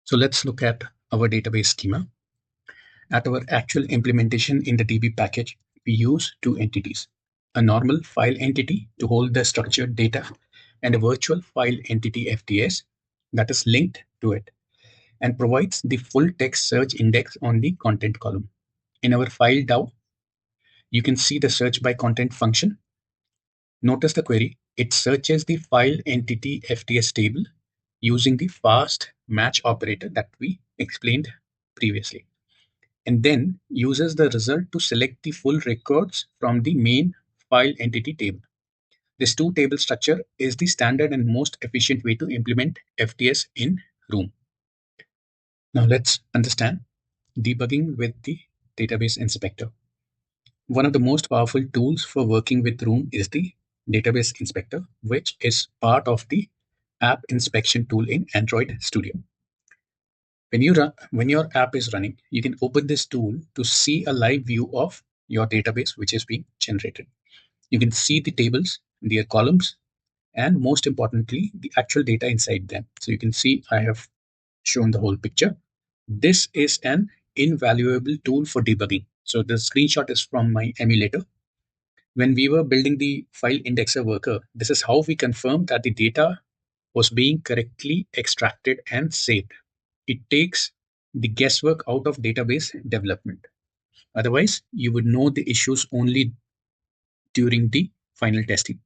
So let's look at our database schema. At our actual implementation in the DB package, we use two entities, a normal file entity to hold the structured data and a virtual file entity FTS that is linked to it and provides the full text search index on the content column. In our file DAO, you can see the search by content function. Notice the query. It searches the file entity FTS table using the fast match operator that we explained previously, and then uses the result to select the full records from the main file entity table. This two table structure is the standard and most efficient way to implement FTS in Room. Now let's understand debugging with the database inspector. One of the most powerful tools for working with Room is the database inspector, which is part of the app inspection tool in Android Studio. When your app is running, you can open this tool to see a live view of your database, which is being generated. You can see the tables, their columns, and most importantly, the actual data inside them. So you can see I have shown the whole picture. This is an invaluable tool for debugging. So the screenshot is from my emulator. When we were building the file indexer worker, this is how we confirmed that the data was being correctly extracted and saved. It takes the guesswork out of database development. Otherwise, you would know the issues only during the final testing.